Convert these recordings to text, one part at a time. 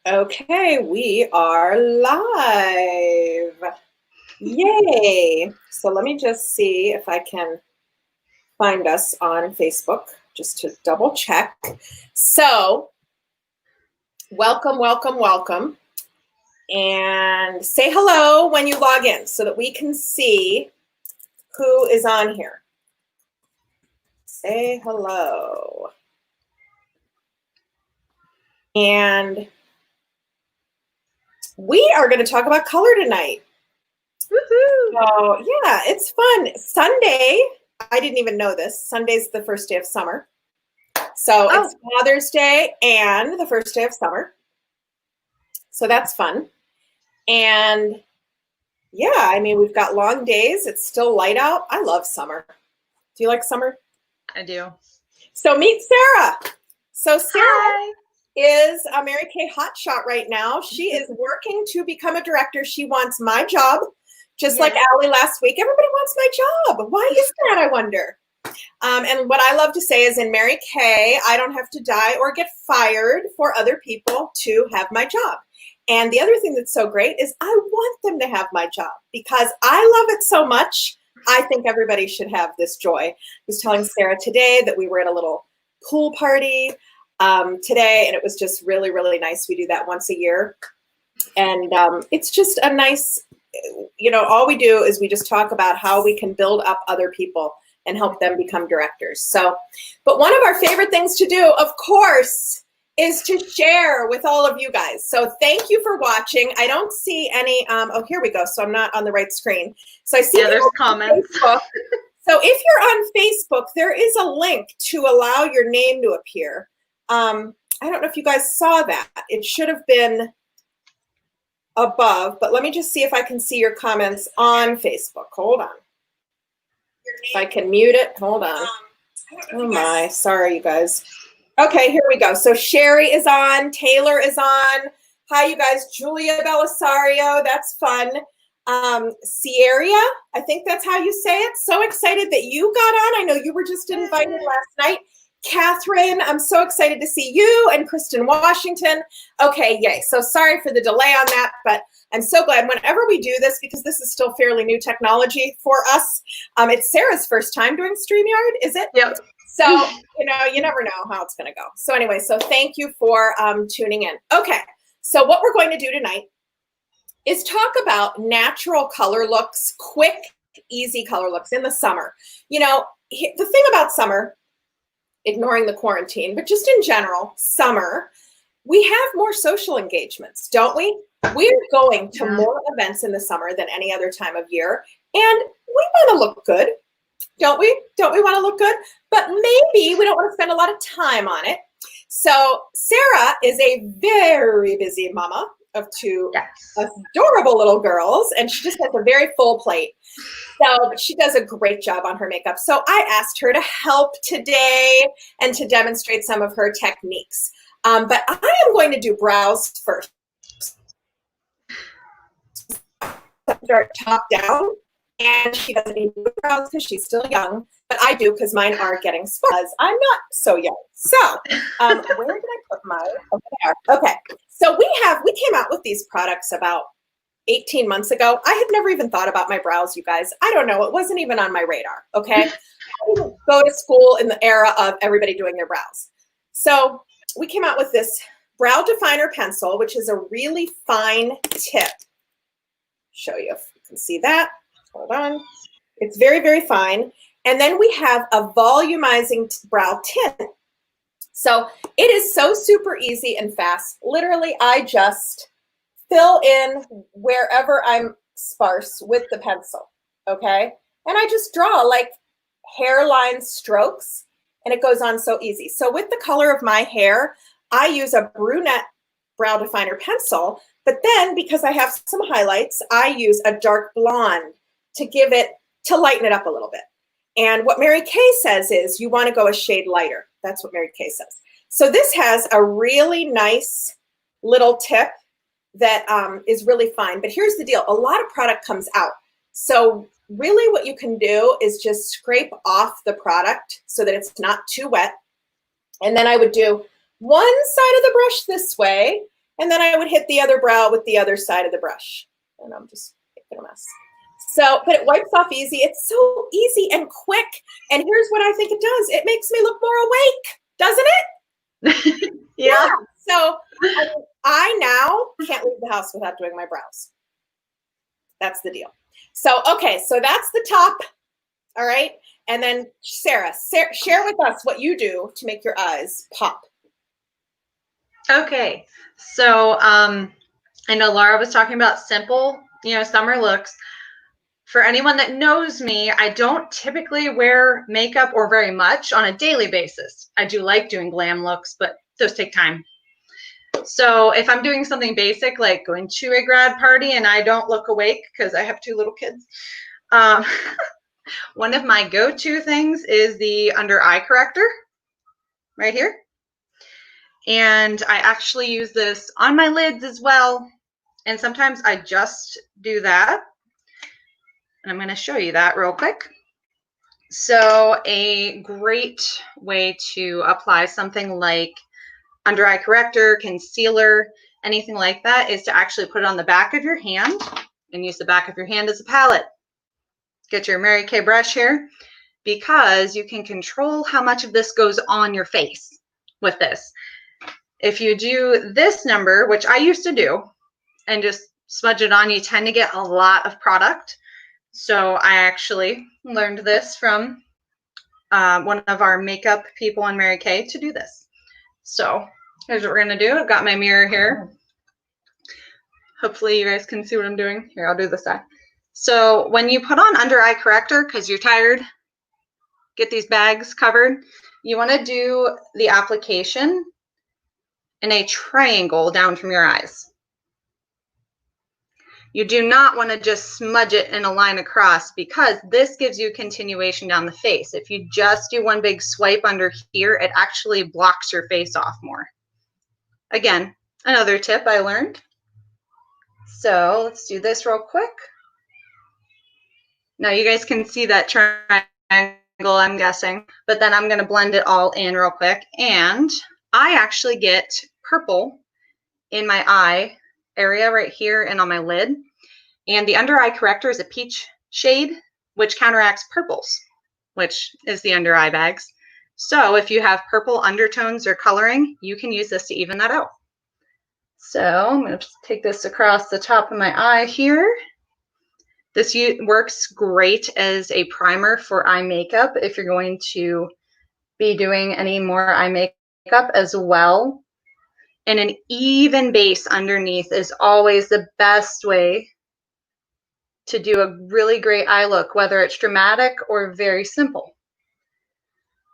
Okay, we are live. Yay. So let me just see if I can find us on Facebook just to double check. So, welcome, welcome, welcome. And say hello when you log in so that we can see who is on here. Say hello. And we are going to talk about color tonight. Woohoo! So, yeah, it's fun. Sunday, I didn't even know this. Sunday's the first day of summer. So it's Father's Day and the first day of summer. So that's fun. And yeah, I mean, we've got long days. It's still light out. I love summer. Do you like summer? I do. So meet Sarah. So Sarah Hi. is a Mary Kay hotshot right now. She is working to become a director. She wants my job, just like Allie last week. Everybody wants my job. Why is that, I wonder? And what I love to say is in Mary Kay, I don't have to die or get fired for other people to have my job. And the other thing that's so great is I want them to have my job because I love it so much. I think everybody should have this joy. I was telling Sarah today that we were at a little pool party today, and it was just really, really nice. We do that once a year. And it's just a nice, all we do is we just talk about how we can build up other people and help them become directors. So, but one of our favorite things to do, of course, is to share with all of you guys. So thank you for watching. I don't see any, oh, here we go. So I'm not on the right screen. So I see there's comments. So if you're on Facebook, there is a link to allow your name to appear. I don't know if you guys saw that. It should have been above, but let me just see if I can see your comments on Facebook. Hold on. If I can mute it, hold on. Oh my, sorry you guys. Okay, here we go. So Sherry is on, Taylor is on. Hi you guys, Julia Belisario, that's fun. Sierra, I think that's how you say it. So excited that you got on. I know you were just invited last night. Catherine, I'm so excited to see you, and Kristen Washington. Okay, yay. So sorry for the delay on that, but I'm so glad whenever we do this, because this is still fairly new technology for us. It's Sarah's first time doing StreamYard, is it? Yep. So, you never know how it's going to go. So anyway, so thank you for tuning in. Okay, so what we're going to do tonight is talk about natural color looks, quick, easy color looks in the summer. The thing about summer, ignoring the quarantine, but just in general, summer, we have more social engagements, don't we? We're going to more events in the summer than any other time of year, and we want to look good, don't we? Don't we want to look good? But maybe we don't want to spend a lot of time on it. So Sarah is a very busy mama of two adorable little girls, and she just has a very full plate. So she does a great job on her makeup. So I asked her to help today and to demonstrate some of her techniques. But I am going to do brows first. Start top down, and she doesn't need to do brows because she's still young, but I do because mine are getting sparse. I'm not so young. So where did I put mine? Over there. Okay. So we came out with these products about 18 months ago. I had never even thought about my brows, you guys. I don't know. It wasn't even on my radar. Okay. I didn't go to school in the era of everybody doing their brows. So we came out with this brow definer pencil, which is a really fine tip. Show you if you can see that. Hold on. It's very, very fine. And then we have a volumizing brow tint. So it is so super easy and fast. Literally, I just fill in wherever I'm sparse with the pencil, okay? And I just draw like hairline strokes, and it goes on so easy. So with the color of my hair, I use a brunette brow definer pencil, but then because I have some highlights, I use a dark blonde to lighten it up a little bit. And what Mary Kay says is you want to go a shade lighter. That's what Mary Kay says. So this has a really nice little tip that is really fine. But here's the deal. A lot of product comes out. So really what you can do is just scrape off the product so that it's not too wet. And then I would do one side of the brush this way And then I would hit the other brow with the other side of the brush. And I'm just making a mess. So, but it wipes off easy. It's so easy and quick. And here's what I think it does. It makes me look more awake, doesn't it? Yeah. So I now can't leave the house without doing my brows. That's the deal. So, okay, so that's the top. All right. And then Sarah, share with us what you do to make your eyes pop. Okay. So I know Laura was talking about simple, summer looks. For anyone that knows me, I don't typically wear makeup or very much on a daily basis. I do like doing glam looks, but those take time. So if I'm doing something basic like going to a grad party and I don't look awake because I have 2 little kids, one of my go-to things is the under eye corrector right here. And I actually use this on my lids as well. And sometimes I just do that. And I'm going to show you that real quick. So a great way to apply something like under eye corrector, concealer, anything like that is to actually put it on the back of your hand and use the back of your hand as a palette. Get your Mary Kay brush here because you can control how much of this goes on your face with this. If you do this number, which I used to do, and just smudge it on, you tend to get a lot of product. So I actually learned this from one of our makeup people on Mary Kay to do this. So here's what we're going to do. I've got my mirror here. Hopefully you guys can see what I'm doing. Here, I'll do this side. So when you put on under eye corrector, because you're tired, get these bags covered, you want to do the application in a triangle down from your eyes. You do not want to just smudge it in a line across because this gives you continuation down the face. If you just do one big swipe under here, it actually blocks your face off more. Again, another tip I learned. So let's do this real quick. Now you guys can see that triangle, I'm guessing, but then I'm going to blend it all in real quick. And I actually get purple in my eye area right here and on my lid. And the under eye corrector is a peach shade, which counteracts purples, which is the under eye bags. So if you have purple undertones or coloring, you can use this to even that out. So I'm going to just take this across the top of my eye here. This works great as a primer for eye makeup if you're going to be doing any more eye makeup as well. And an even base underneath is always the best way to do a really great eye look, whether it's dramatic or very simple.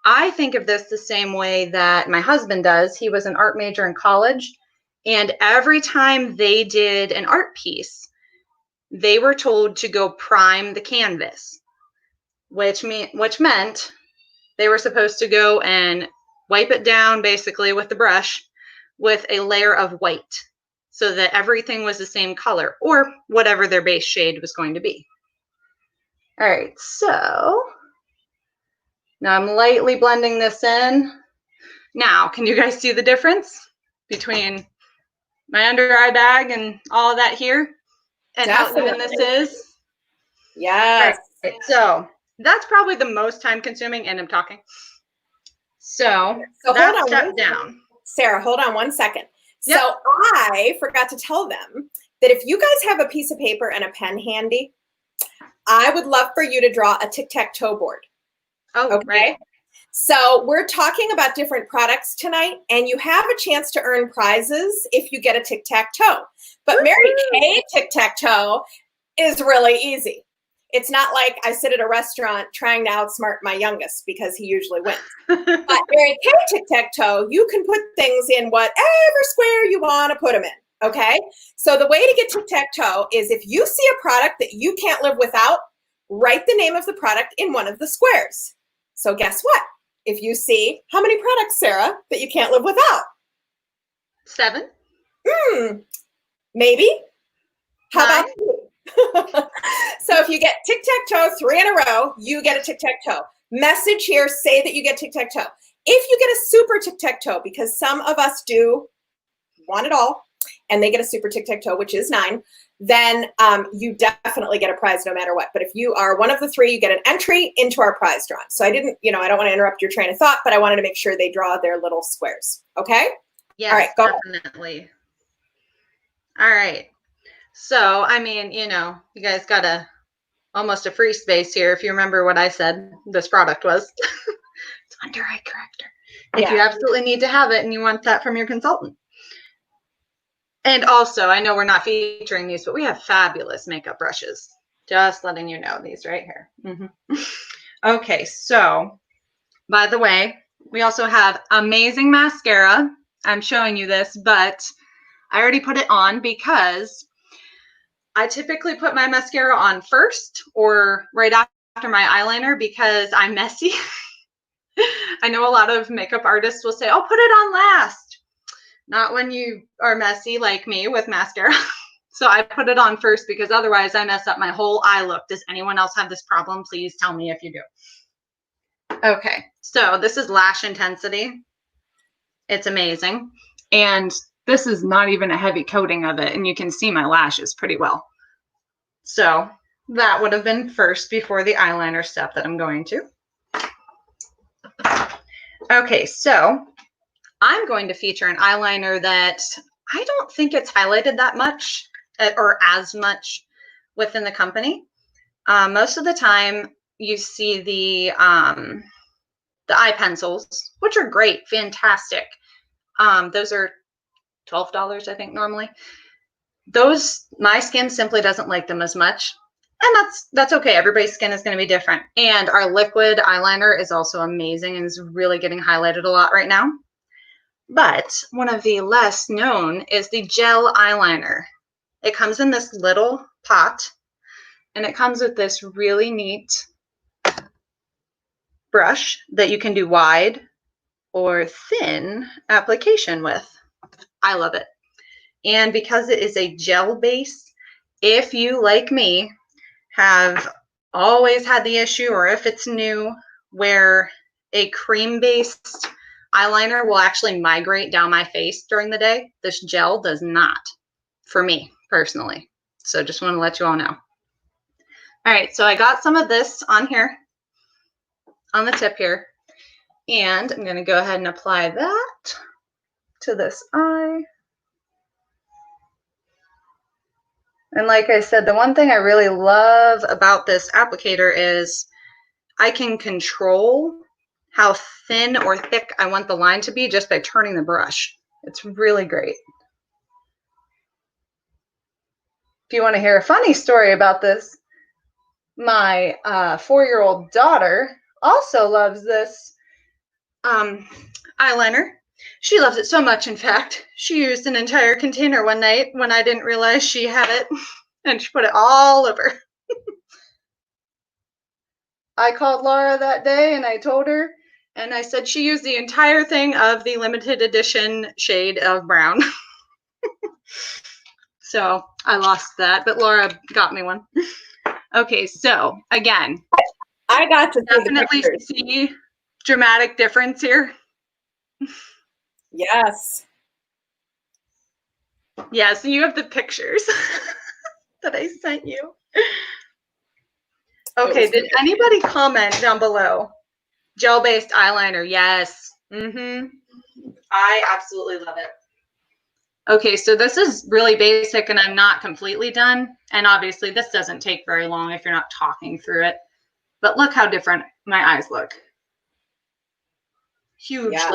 I think of this the same way that my husband does. He was an art major in college, and every time they did an art piece, they were told to go prime the canvas, which meant they were supposed to go and wipe it down basically with the brush with a layer of white so that everything was the same color or whatever their base shade was going to be. All right, so now I'm lightly blending this in. Now, can you guys see the difference between my under eye bag and all of that here and Definitely. how even this is? Yes. Right. So that's probably the most time consuming, and I'm talking. So that's hold on step down. Sarah, hold on one second. Yep. So I forgot to tell them that if you guys have a piece of paper and a pen handy, I would love for you to draw a tic-tac-toe board. Oh, okay. Right. So we're talking about different products tonight, and you have a chance to earn prizes if you get a tic-tac-toe. But Mary Kay tic-tac-toe is really easy. It's not like I sit at a restaurant trying to outsmart my youngest because he usually wins. But Mary Kay tic-tac-toe, you can put things in whatever square you want to put them in, okay? So the way to get tic-tac-toe is if you see a product that you can't live without, write the name of the product in one of the squares. So guess what? If you see, how many products, Sarah, that you can't live without? 7. Maybe. How 9. about you? So if you get tic-tac-toe 3 in a row, you get a tic-tac-toe. Message here, say that you get tic-tac-toe. If you get a super tic-tac-toe, because some of us do want it all, and they get a super tic-tac-toe, which is 9, then you definitely get a prize no matter what. But if you are one of the 3, you get an entry into our prize drawing. So I didn't, I don't want to interrupt your train of thought, but I wanted to make sure they draw their little squares. Okay? Yes, all right, go. Definitely. All right. So, I mean, you guys got almost a free space here. If you remember what I said this product was. It's under eye corrector. If you absolutely need to have it and you want that from your consultant. And also, I know we're not featuring these, but we have fabulous makeup brushes. Just letting you know, these right here. Okay, so by the way, we also have amazing mascara. I'm showing you this, but I already put it on because I typically put my mascara on first or right after my eyeliner because I'm messy. I know a lot of makeup artists will say, oh, put it on last. Not when you are messy like me with mascara. So I put it on first because otherwise I mess up my whole eye look. Does anyone else have this problem? Please tell me if you do. Okay, so this is Lash Intensity. It's amazing. And this is not even a heavy coating of it. And you can see my lashes pretty well. So that would have been first before the eyeliner step that I'm going to. Okay, so I'm going to feature an eyeliner that I don't think it's highlighted that much or as much within the company. Most of the time you see the eye pencils, which are great, fantastic. Those are $12, I think, normally. Those, my skin simply doesn't like them as much. And that's okay. Everybody's skin is going to be different. And our liquid eyeliner is also amazing and is really getting highlighted a lot right now. But one of the less known is the gel eyeliner. It comes in this little pot, and it comes with this really neat brush that you can do wide or thin application with. I love it. And because it is a gel base, if you, like me, have always had the issue, or if it's new, where a cream-based eyeliner will actually migrate down my face during the day, this gel does not, for me personally. So just want to let you all know. All right, so I got some of this on here, on the tip here, and I'm going to go ahead and apply that to this eye. And like I said, the one thing I really love about this applicator is I can control how thin or thick I want the line to be just by turning the brush. It's really great. If you want to hear a funny story about this, my 4-year-old daughter also loves this eyeliner. She loves it so much, in fact, she used an entire container one night when I didn't realize she had it, and she put it all over. I called Laura that day and I told her, and I said she used the entire thing of the limited edition shade of brown. So I lost that, but Laura got me one. Okay, so again, I got to definitely see dramatic difference here. Yes. Yeah, so you have the pictures that I sent you. Okay, did anybody comment down below? Gel-based eyeliner, yes. I absolutely love it. Okay, so this is really basic and I'm not completely done. And obviously this doesn't take very long if you're not talking through it. But look how different my eyes look. Hugely. Yeah.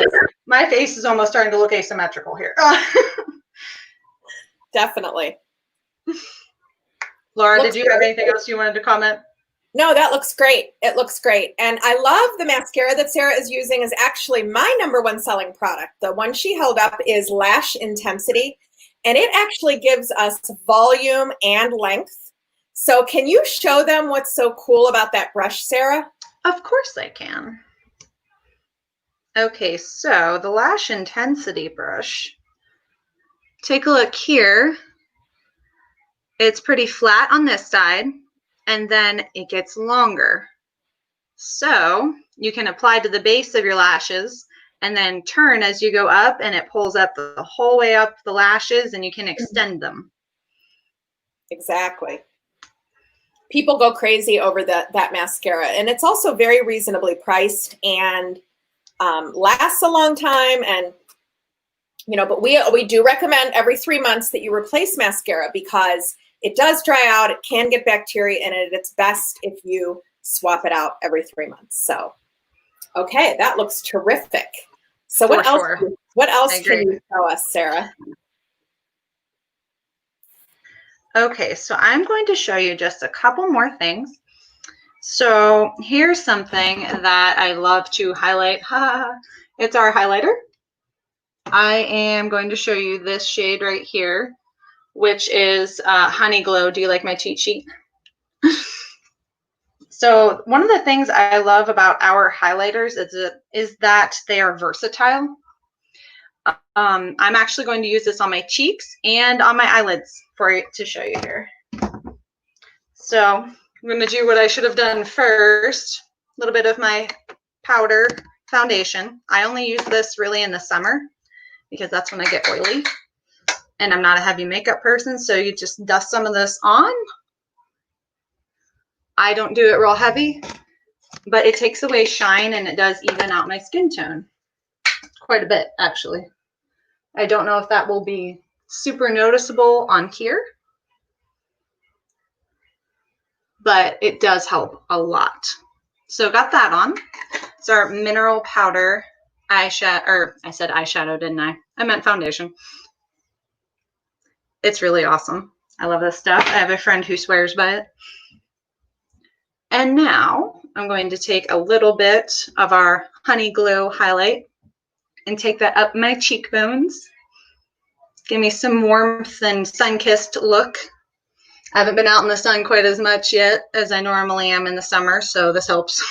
My face is almost starting to look asymmetrical here. Definitely. Laura, did you have anything else you wanted to comment? No, that looks great. It looks great. And I love the mascara that Sarah is using is actually my #1 selling product. The one she held up is Lash Intensity, and it actually gives us volume and length. So can you show them what's so cool about that brush, Sarah? Of course I can. Okay, so the Lash Intensity brush, take a look here. It's pretty flat on this side, and then it gets longer. So you can apply to the base of your lashes and then turn as you go up, and it pulls up the whole way up the lashes, and you can extend them. Exactly. People go crazy over that mascara, and it's also very reasonably priced and lasts a long time. And but we do recommend every 3 months that you replace mascara because it does dry out. It can get bacteria in it. It's best if you swap it out every 3 months. So, okay, that looks terrific. So what else? Sure. What else can you tell us, Sarah? Okay, so I'm going to show you just a couple more things. So here's something that I love to highlight. It's our highlighter. I am going to show you this shade right here, which is Honey Glow. Do you like my cheat sheet? So one of the things I love about our highlighters is that they are versatile. I'm actually going to use this on my cheeks and on my eyelids to show you here. So I'm going to do what I should have done first, a little bit of my powder foundation. I only use this really in the summer because that's when I get oily and I'm not a heavy makeup person. So you just dust some of this on. I don't do it real heavy, but it takes away shine and it does even out my skin tone quite a bit, actually. I don't know if that will be super noticeable on here, but it does help a lot. So got that on. It's our mineral powder eyeshadow, or I said eyeshadow, didn't I? I meant foundation. It's really awesome. I love this stuff. I have a friend who swears by it. And now I'm going to take a little bit of our Honey Glow highlight and take that up my cheekbones. Give me some warmth and sun-kissed look. I haven't been out in the sun quite as much yet as I normally am in the summer, so this helps.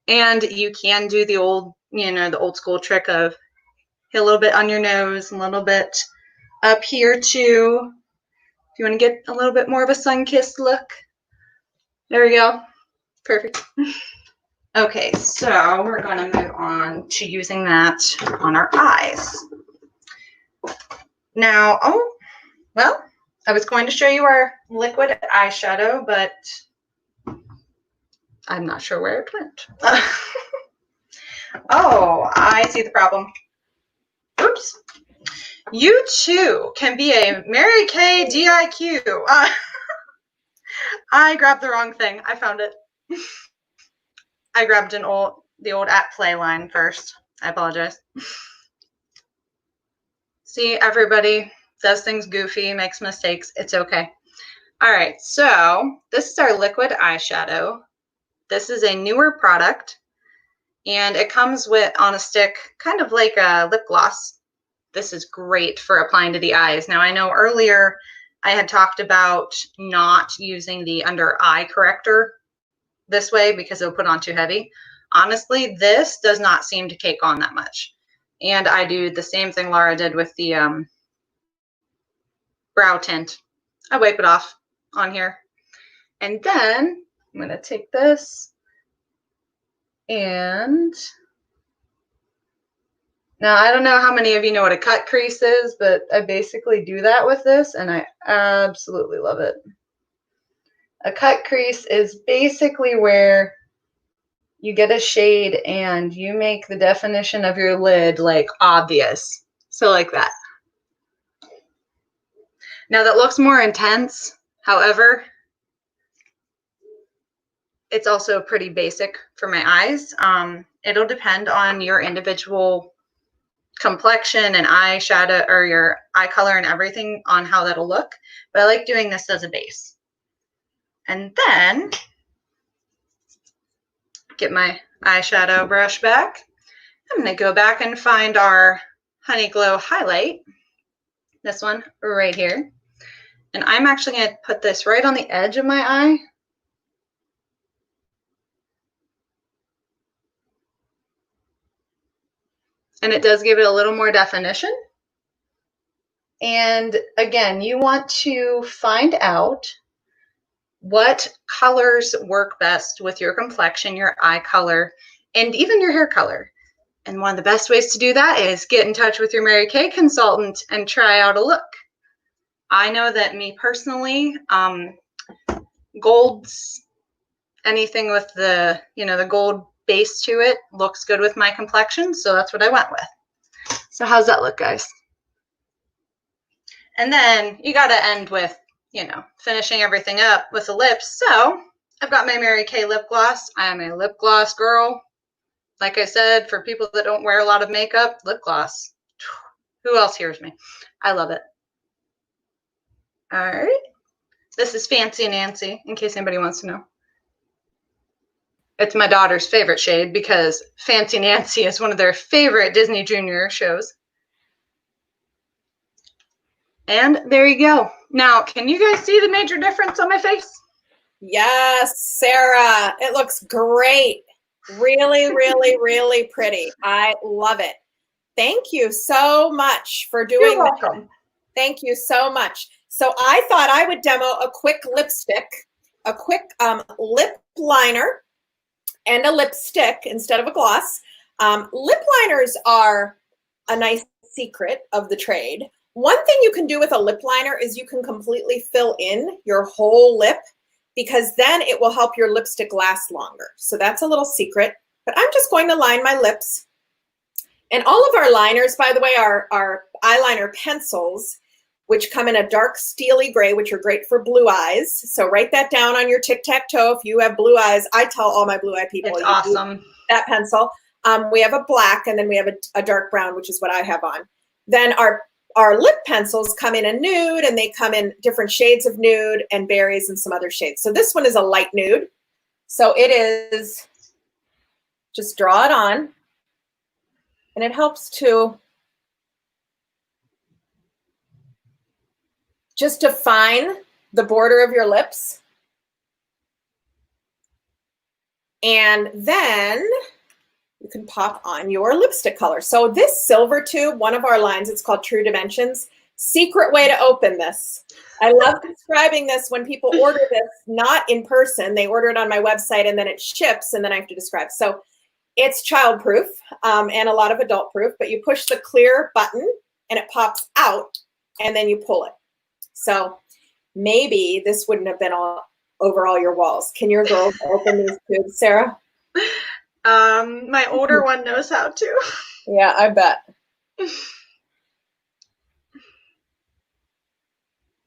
And you can do the old, the old school trick of hit a little bit on your nose, a little bit up here too. If you want to get a little bit more of a sun-kissed look. There we go. Perfect. Okay, so we're going to move on to using that on our eyes. Now, I was going to show you our liquid eyeshadow, but I'm not sure where it went. Oh, I see the problem. Oops. You too can be a Mary Kay DIQ. I grabbed the wrong thing. I found it. I grabbed the old at play line first. I apologize. See, everybody does things goofy, makes mistakes. It's okay. All right, so this is our liquid eyeshadow. This is a newer product, and it comes on a stick, kind of like a lip gloss. This is great for applying to the eyes. Now, I know earlier I had talked about not using the under eye corrector this way because it'll put on too heavy. Honestly, this does not seem to cake on that much. And I do the same thing Laura did with the brow tint. I wipe it off on here. And then I'm going to take this and now I don't know how many of you know what a cut crease is, but I basically do that with this and I absolutely love it. A cut crease is basically where you get a shade and you make the definition of your lid like obvious. So like that. Now that looks more intense. However, it's also pretty basic for my eyes. It'll depend on your individual complexion and eyeshadow or your eye color and everything on how that'll look. But I like doing this as a base. And then get my eyeshadow brush back. I'm going to go back and find our Honey Glow highlight. This one right here. And I'm actually going to put this right on the edge of my eye. And it does give it a little more definition. And again, you want to find out what colors work best with your complexion, your eye color, and even your hair color. And one of the best ways to do that is get in touch with your Mary Kay consultant and try out a look. I know that me personally, golds, anything with the, the gold base to it looks good with my complexion, so that's what I went with. So how's that look, guys? And then you got to end with, finishing everything up with the lips. So I've got my Mary Kay lip gloss. I am a lip gloss girl. Like I said, for people that don't wear a lot of makeup, lip gloss. Who else hears me? I love it. All right. This is Fancy Nancy, in case anybody wants to know. It's my daughter's favorite shade because Fancy Nancy is one of their favorite Disney Junior shows. And there you go. Now, can you guys see the major difference on my face? Yes, Sarah, it looks great. Really, really, really pretty. I love it. Thank you so much for doing You're welcome. that. Thank you so much. So I thought I would demo a quick lipstick, a quick lip liner and a lipstick instead of a gloss. Lip liners are a nice secret of the trade. One thing you can do with a lip liner is you can completely fill in your whole lip, because then it will help your lipstick last longer. So that's a little secret, but I'm just going to line my lips. And all of our liners, by the way, are eyeliner pencils, which come in a dark steely gray, which are great for blue eyes. So write that down on your tic-tac-toe. If you have blue eyes, I tell all my blue eye people. It's awesome. That pencil. We have a black, and then we have a dark brown, which is what I have on. Then our lip pencils come in a nude, and they come in different shades of nude and berries and some other shades. So this one is a light nude. So it is, just draw it on, and it helps to just define the border of your lips. And then you can pop on your lipstick color. So this silver tube, one of our lines, it's called True Dimensions. Secret way to open this. I love describing this when people order this, not in person. They order it on my website and then it ships and then I have to describe. So it's child-proof and a lot of adult-proof, but you push the clear button and it pops out and then you pull it. So maybe this wouldn't have been all over all your walls. Can your girls open these tubes, Sarah? My older one knows how to. Yeah, I bet.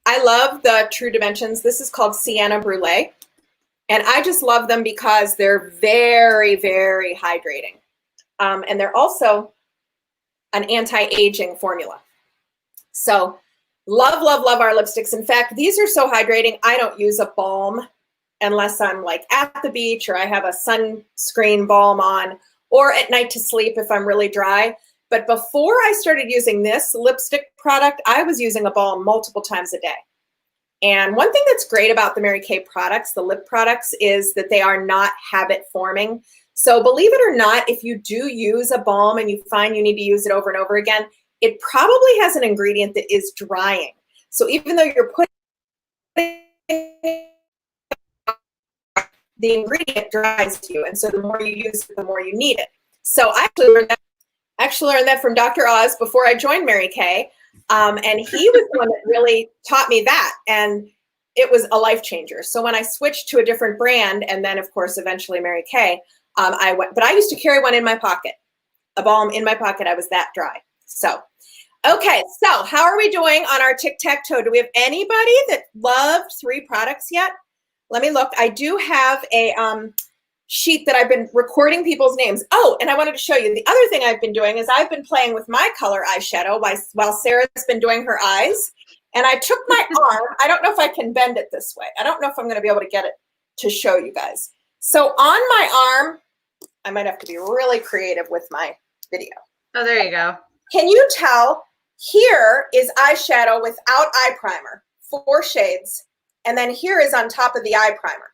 I love the True Dimensions. This is called Sienna Brulee. And I just love them because they're very, very hydrating. And they're also an anti-aging formula. So love, love, love our lipsticks. In fact, these are so hydrating, I don't use a balm unless I'm like at the beach or I have a sunscreen balm on, or at night to sleep if I'm really dry. But before I started using this lipstick product, I was using a balm multiple times a day. And one thing that's great about the Mary Kay products, the lip products, is that they are not habit forming. So believe it or not, if you do use a balm and you find you need to use it over and over again, it probably has an ingredient that is drying. So even though you're putting the ingredient dries you, and so the more you use it, the more you need it. So I actually learned that from Dr. Oz before I joined Mary Kay, and he was the one that really taught me that, and it was a life changer. So when I switched to a different brand, and then of course eventually Mary Kay, I went. But I used to carry one in my pocket, a balm in my pocket. I was that dry. So, okay. So how are we doing on our tic-tac-toe? Do we have anybody that loved 3 products yet? Let me look. I do have a sheet that I've been recording people's names. Oh, and I wanted to show you. The other thing I've been doing is I've been playing with my color eyeshadow while Sarah's been doing her eyes. And I took my arm. I don't know if I can bend it this way. I don't know if I'm going to be able to get it to show you guys. So on my arm, I might have to be really creative with my video. Oh, there you go. Can you tell? Here is eyeshadow without eye primer, 4 shades. And then here is on top of the eye primer.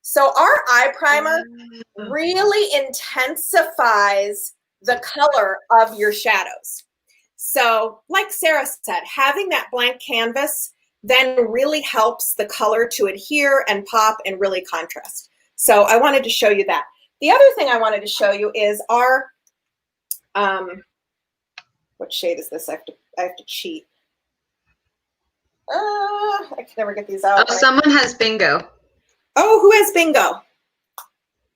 So our eye primer really intensifies the color of your shadows. So like Sarah said, having that blank canvas then really helps the color to adhere and pop and really contrast. So I wanted to show you that. The other thing I wanted to show you is our What shade is this? I have to cheat. I can never get these out. Oh, someone has bingo. Oh, who has bingo?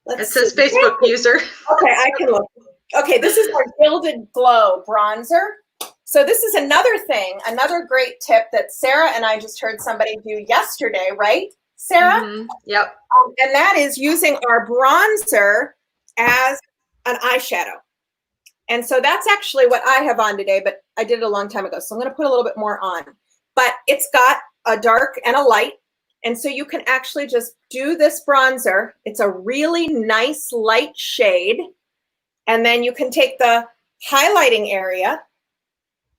It says Facebook user. Okay, I can look. Okay, this is our Gilded Glow bronzer. So this is another thing, another great tip that Sarah and I just heard somebody do yesterday, right, Sarah? Mm-hmm. Yep. And that is using our bronzer as an eyeshadow. And so that's actually what I have on today, but I did it a long time ago. So I'm going to put a little bit more on. But it's got a dark and a light. And so you can actually just do this bronzer. It's a really nice light shade. And then you can take the highlighting area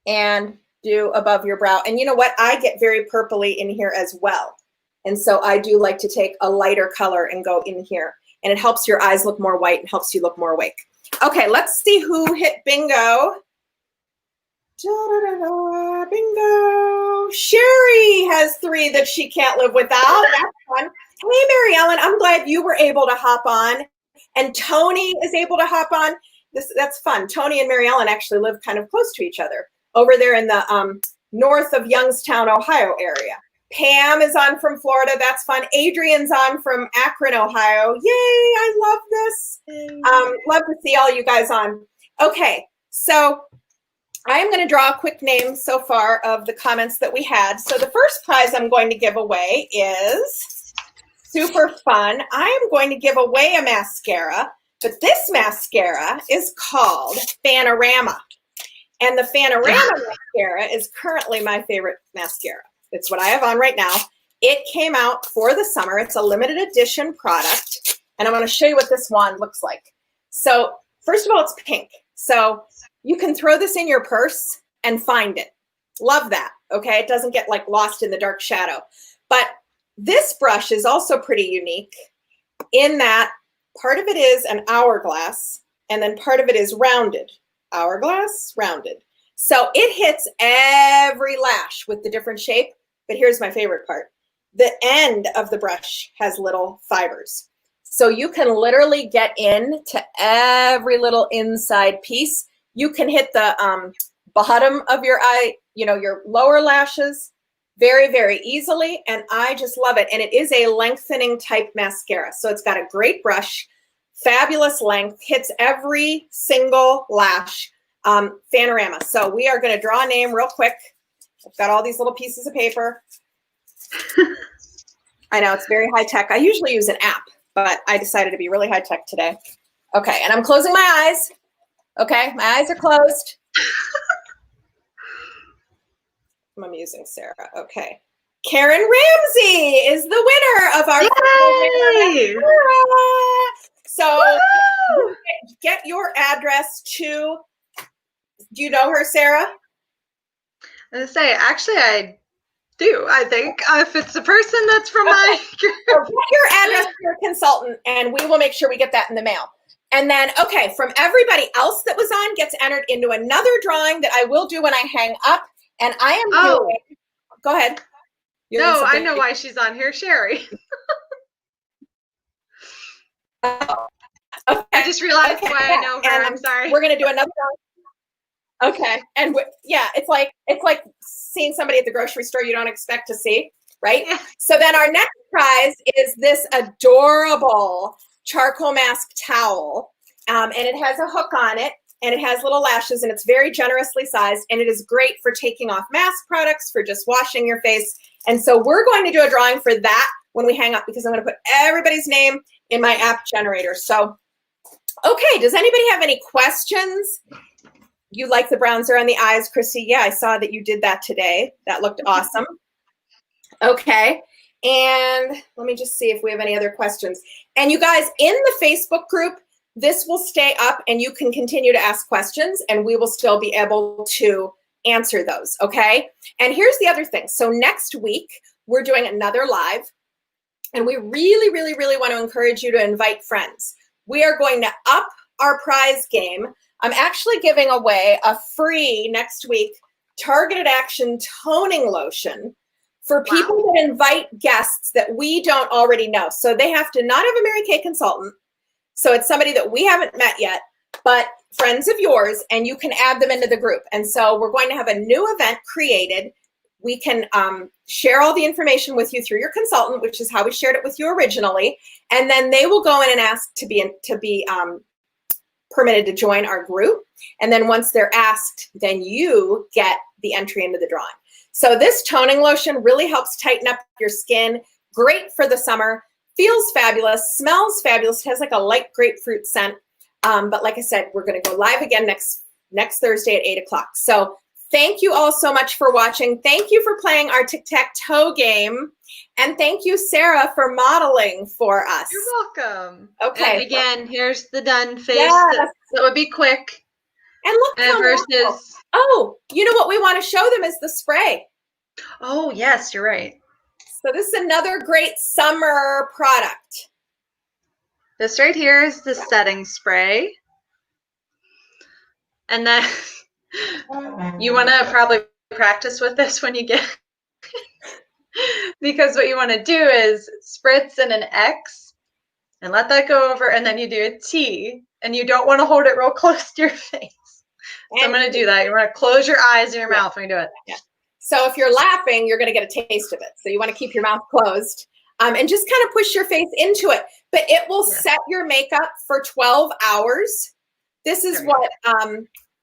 and do above your brow. And you know what? I get very purpley in here as well. And so I do like to take a lighter color and go in here. And it helps your eyes look more white and helps you look more awake. Okay, let's see who hit bingo. Da-da-da-da, bingo. Sherry has 3 that she can't live without. That's fun. Hey, Mary Ellen, I'm glad you were able to hop on. And Tony is able to hop on. That's fun. Tony and Mary Ellen actually live kind of close to each other over there in the north of Youngstown, Ohio area. Pam is on from Florida. That's fun. Adrian's on from Akron, Ohio. Yay, I love this. Love to see all you guys on. Okay, so I am going to draw a quick name so far of the comments that we had. So the first prize I'm going to give away is super fun. I am going to give away a mascara, but this mascara is called Fanorama. And the Fanorama mascara is currently my favorite mascara. It's what I have on right now. It came out for the summer. It's a limited edition product. And I'm going to show you what this wand looks like. So first of all, it's pink. So you can throw this in your purse and find it. Love that. Okay. It doesn't get like lost in the dark shadow. But this brush is also pretty unique in that part of it is an hourglass and then part of it is rounded. Hourglass, rounded. So it hits every lash with the different shape. But here's my favorite part. The end of the brush has little fibers. So you can literally get into every little inside piece. You can hit the bottom of your eye, you know, your lower lashes very, very easily. And I just love it. And it is a lengthening type mascara. So it's got a great brush, fabulous length, hits every single lash. Fanorama. So we are going to draw a name real quick. I've got all these little pieces of paper. I know it's very high tech. I usually use an app, but I decided to be really high tech today. Okay, and I'm closing my eyes. Okay, my eyes are closed. I'm using Sarah. Okay. Karen Ramsey is the winner of our Yay! So get your address to, do you know her, Sarah? I was gonna say, actually, I do. I think if it's the person that's from my group. So get your address to your consultant, and we will make sure we get that in the mail. And then, okay, from everybody else that was on gets entered into another drawing that I will do when I hang up. And I am doing. Go ahead. No, I know why she's on here, Sherry. Okay. I just realized why I know her. I'm sorry. We're gonna do another drawing. Okay, and yeah, it's like seeing somebody at the grocery store you don't expect to see, right? Yeah. So then our next prize is this adorable charcoal mask towel, and it has a hook on it, and it has little lashes, and it's very generously sized, and it is great for taking off mask products, for just washing your face. And so we're going to do a drawing for that when we hang up, because I'm going to put everybody's name in my app generator. So, okay, does anybody have any questions? You like the bronzer on the eyes, Christy? Yeah, I saw that you did that today. That looked awesome. Okay, and let me just see if we have any other questions. And you guys, in the Facebook group, this will stay up and you can continue to ask questions and we will still be able to answer those, okay? And here's the other thing. So next week, we're doing another live and we really, really, really want to encourage you to invite friends. We are going to up our prize game. I'm actually giving away a free next week targeted action toning lotion for people that invite guests that we don't already know. So they have to not have a Mary Kay consultant. So it's somebody that we haven't met yet, but friends of yours, and you can add them into the group. And so we're going to have a new event created. We can share all the information with you through your consultant, which is how we shared it with you originally. And then they will go in and ask to be permitted to join our group. And then once they're asked, then you get the entry into the drawing. So this toning lotion really helps tighten up your skin. Great for the summer. Feels fabulous. Smells fabulous. It has like a light grapefruit scent. But like I said, we're going to go live again next Thursday at 8 o'clock. So thank you all so much for watching. Thank you for playing our tic-tac-toe game. And thank you, Sarah, for modeling for us. You're welcome. Okay. And again, here's the done face. Yes. That would be quick. And look And how versus. wonderful. Oh, you know what we want to show them is the spray. Oh, yes, you're right. So this is another great summer product. This right here is the setting spray. And then you want to probably practice with this when you get, because what you want to do is spritz in an X and let that go over, and then you do a T, and you don't want to hold it real close to your face. So I'm going to do that. You want to close your eyes and your mouth when you do it. Yeah. So if you're laughing, you're going to get a taste of it. So you want to keep your mouth closed and just kind of push your face into it. But it will set your makeup for 12 hours. This is what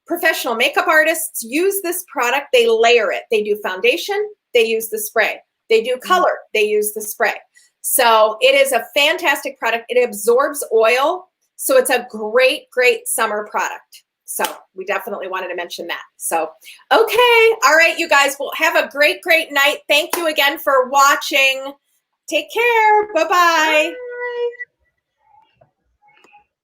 professional makeup artists use this product. They layer it. They do foundation. They use the spray. They do color. They use the spray. So it is a fantastic product. It absorbs oil. So it's a great, great summer product. So we definitely wanted to mention that. So, okay. All right, you guys. Well, have a great, great night. Thank you again for watching. Take care. Bye-bye. Bye.